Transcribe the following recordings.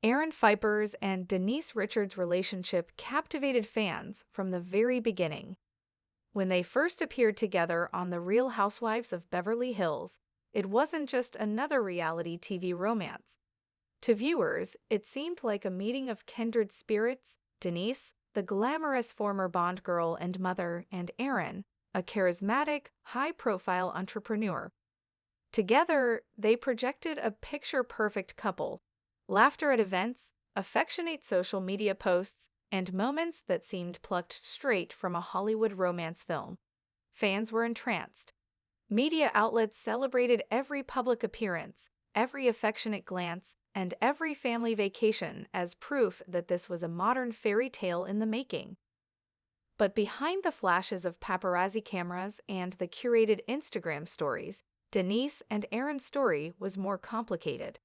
Aaron Phypers and Denise Richards' relationship captivated fans from the very beginning. When they first appeared together on The Real Housewives of Beverly Hills, it wasn't just another reality TV romance. To viewers, it seemed like a meeting of kindred spirits: Denise, the glamorous former Bond girl and mother, and Aaron, a charismatic, high-profile entrepreneur. Together, they projected a picture-perfect couple: laughter at events, affectionate social media posts, and moments that seemed plucked straight from a Hollywood romance film. Fans were entranced. Media outlets celebrated every public appearance, every affectionate glance, and every family vacation as proof that this was a modern fairy tale in the making. But behind the flashes of paparazzi cameras and the curated Instagram stories, Denise and Aaron's story was more complicated.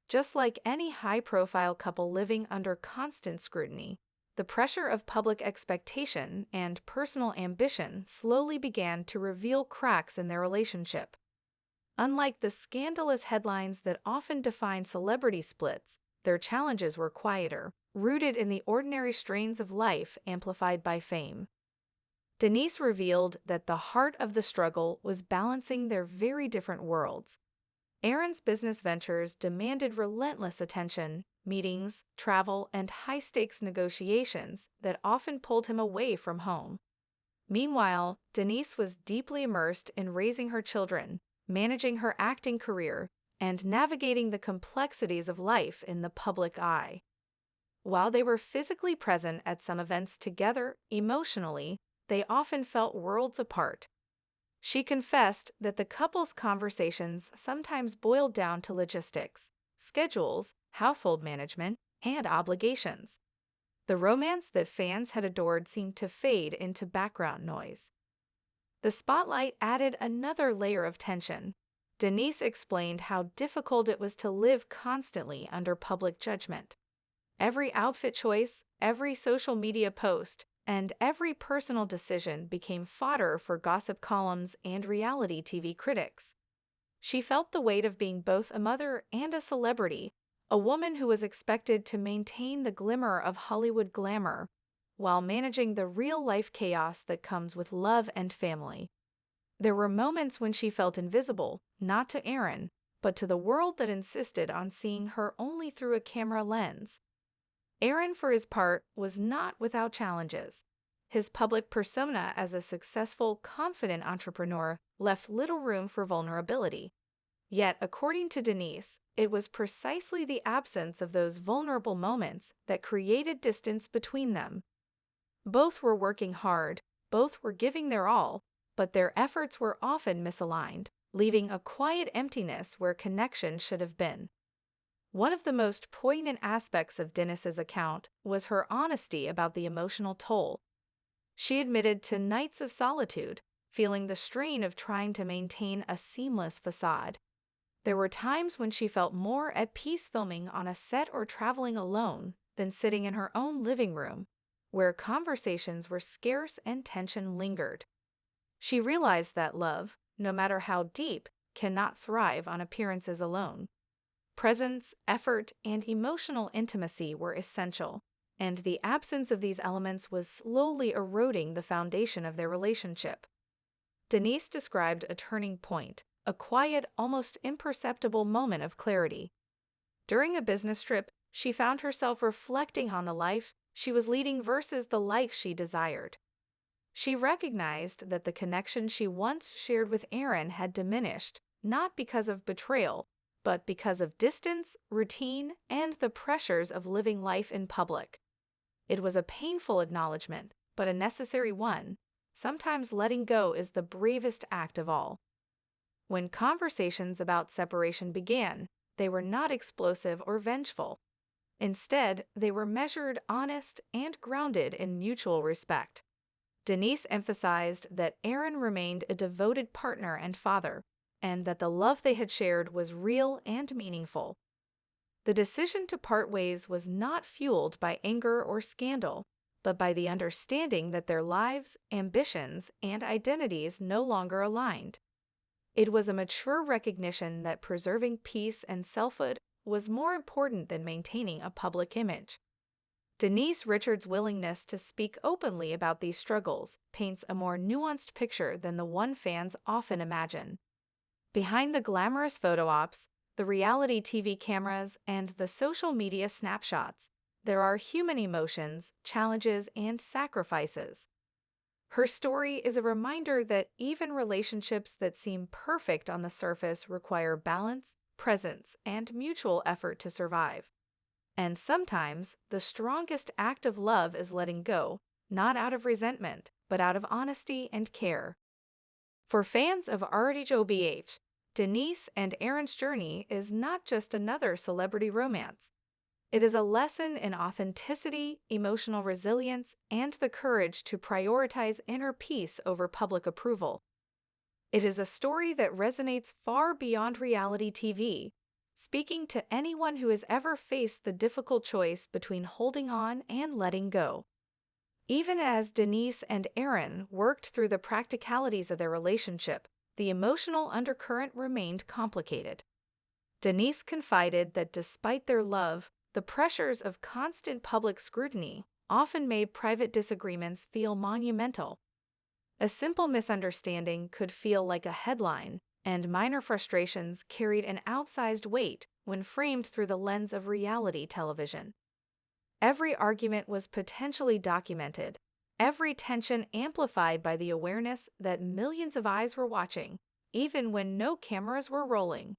Just like any high-profile couple living under constant scrutiny, the pressure of public expectation and personal ambition slowly began to reveal cracks in their relationship. Unlike the scandalous headlines that often define celebrity splits, their challenges were quieter, rooted in the ordinary strains of life amplified by fame. Denise revealed that the heart of the struggle was balancing their very different worlds. Aaron's business ventures demanded relentless attention, meetings, travel, and high-stakes negotiations that often pulled him away from home. Meanwhile, Denise was deeply immersed in raising her children, managing her acting career, and navigating the complexities of life in the public eye. While they were physically present at some events together, emotionally, they often felt worlds apart. She confessed that the couple's conversations sometimes boiled down to logistics, schedules, household management, and obligations. The romance that fans had adored seemed to fade into background noise. The spotlight added another layer of tension. Denise explained how difficult it was to live constantly under public judgment. Every outfit choice, every social media post, and every personal decision became fodder for gossip columns and reality TV critics. She felt the weight of being both a mother and a celebrity, a woman who was expected to maintain the glimmer of Hollywood glamour, while managing the real-life chaos that comes with love and family. There were moments when she felt invisible, not to Aaron, but to the world that insisted on seeing her only through a camera lens. Aaron, for his part, was not without challenges. His public persona as a successful, confident entrepreneur left little room for vulnerability. Yet, according to Denise, it was precisely the absence of those vulnerable moments that created distance between them. Both were working hard, both were giving their all, but their efforts were often misaligned, leaving a quiet emptiness where connection should have been. One of the most poignant aspects of Denise's account was her honesty about the emotional toll. She admitted to nights of solitude, feeling the strain of trying to maintain a seamless facade. There were times when she felt more at peace filming on a set or traveling alone than sitting in her own living room, where conversations were scarce and tension lingered. She realized that love, no matter how deep, cannot thrive on appearances alone. Presence, effort, and emotional intimacy were essential, and the absence of these elements was slowly eroding the foundation of their relationship. Denise described a turning point, a quiet, almost imperceptible moment of clarity. During a business trip, she found herself reflecting on the life she was leading versus the life she desired. She recognized that the connection she once shared with Aaron had diminished, not because of betrayal, but because of distance, routine, and the pressures of living life in public. It was a painful acknowledgement, but a necessary one. Sometimes letting go is the bravest act of all. When conversations about separation began, they were not explosive or vengeful. Instead, they were measured, honest, and grounded in mutual respect. Denise emphasized that Aaron remained a devoted partner and father, and that the love they had shared was real and meaningful. The decision to part ways was not fueled by anger or scandal, but by the understanding that their lives, ambitions, and identities no longer aligned. It was a mature recognition that preserving peace and selfhood was more important than maintaining a public image. Denise Richards' willingness to speak openly about these struggles paints a more nuanced picture than the one fans often imagine. Behind the glamorous photo ops, the reality TV cameras, and the social media snapshots, there are human emotions, challenges, and sacrifices. Her story is a reminder that even relationships that seem perfect on the surface require balance, presence, and mutual effort to survive. And sometimes, the strongest act of love is letting go, not out of resentment, but out of honesty and care. For fans of RHOBH, Denise and Aaron's journey is not just another celebrity romance. It is a lesson in authenticity, emotional resilience, and the courage to prioritize inner peace over public approval. It is a story that resonates far beyond reality TV, speaking to anyone who has ever faced the difficult choice between holding on and letting go. Even as Denise and Aaron worked through the practicalities of their relationship, the emotional undercurrent remained complicated. Denise confided that despite their love, the pressures of constant public scrutiny often made private disagreements feel monumental. A simple misunderstanding could feel like a headline, and minor frustrations carried an outsized weight when framed through the lens of reality television. Every argument was potentially documented, every tension amplified by the awareness that millions of eyes were watching, even when no cameras were rolling.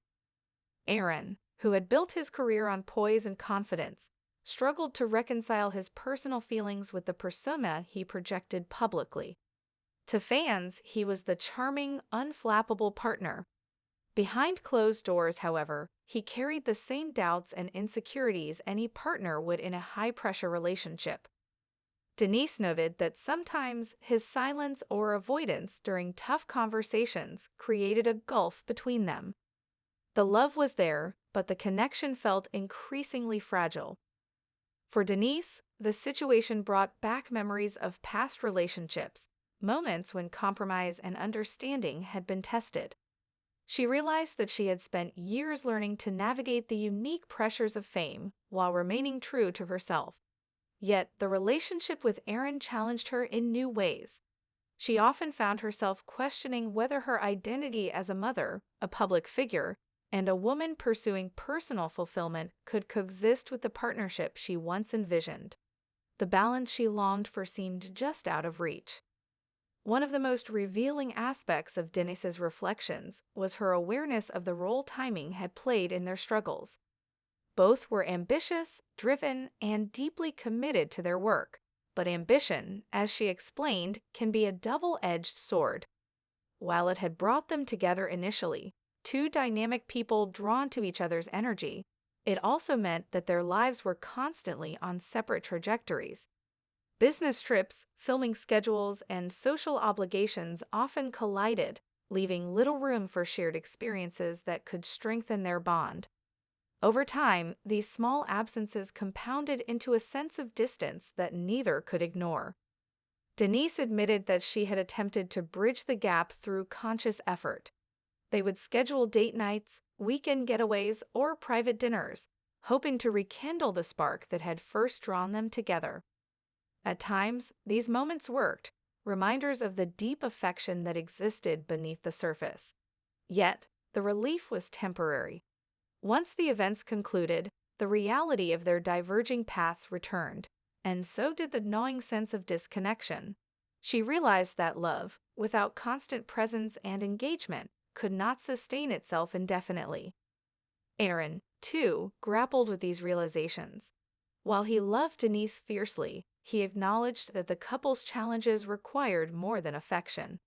Aaron, who had built his career on poise and confidence, struggled to reconcile his personal feelings with the persona he projected publicly. To fans, he was the charming, unflappable partner. Behind closed doors, however, he carried the same doubts and insecurities any partner would in a high-pressure relationship. Denise noted that sometimes his silence or avoidance during tough conversations created a gulf between them. The love was there, but the connection felt increasingly fragile. For Denise, the situation brought back memories of past relationships, moments when compromise and understanding had been tested. She realized that she had spent years learning to navigate the unique pressures of fame while remaining true to herself. Yet, the relationship with Aaron challenged her in new ways. She often found herself questioning whether her identity as a mother, a public figure, and a woman pursuing personal fulfillment could coexist with the partnership she once envisioned. The balance she longed for seemed just out of reach. One of the most revealing aspects of Denise's reflections was her awareness of the role timing had played in their struggles. Both were ambitious, driven, and deeply committed to their work, but ambition, as she explained, can be a double-edged sword. While it had brought them together initially, two dynamic people drawn to each other's energy, it also meant that their lives were constantly on separate trajectories. Business trips, filming schedules, and social obligations often collided, leaving little room for shared experiences that could strengthen their bond. Over time, these small absences compounded into a sense of distance that neither could ignore. Denise admitted that she had attempted to bridge the gap through conscious effort. They would schedule date nights, weekend getaways, or private dinners, hoping to rekindle the spark that had first drawn them together. At times, these moments worked, reminders of the deep affection that existed beneath the surface. Yet, the relief was temporary. Once the events concluded, the reality of their diverging paths returned, and so did the gnawing sense of disconnection. She realized that love, without constant presence and engagement, could not sustain itself indefinitely. Aaron, too, grappled with these realizations. While he loved Denise fiercely, he acknowledged that the couple's challenges required more than affection.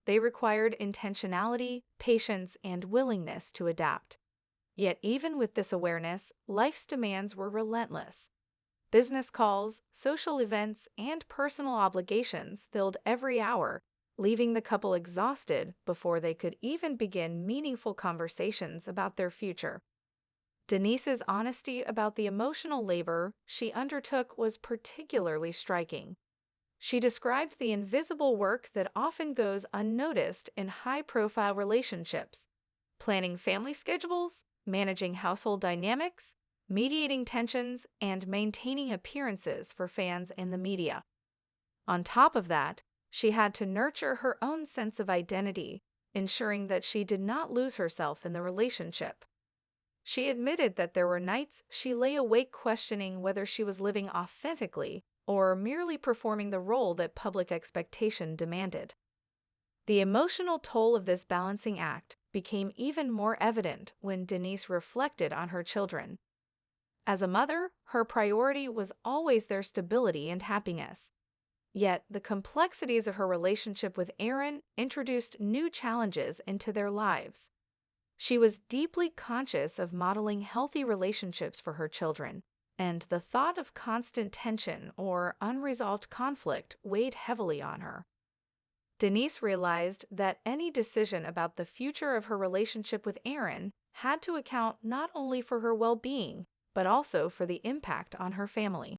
They required intentionality, patience, and willingness to adapt. Yet even with this awareness, life's demands were relentless. Business calls, social events, and personal obligations filled every hour, leaving the couple exhausted before they could even begin meaningful conversations about their future. Denise's honesty about the emotional labor she undertook was particularly striking. She described the invisible work that often goes unnoticed in high-profile relationships: planning family schedules, managing household dynamics, mediating tensions, and maintaining appearances for fans and the media. On top of that, she had to nurture her own sense of identity, ensuring that she did not lose herself in the relationship. She admitted that there were nights she lay awake questioning whether she was living authentically or merely performing the role that public expectation demanded. The emotional toll of this balancing act became even more evident when Denise reflected on her children. As a mother, her priority was always their stability and happiness. Yet, the complexities of her relationship with Aaron introduced new challenges into their lives. She was deeply conscious of modeling healthy relationships for her children, and the thought of constant tension or unresolved conflict weighed heavily on her. Denise realized that any decision about the future of her relationship with Aaron had to account not only for her well-being, but also for the impact on her family.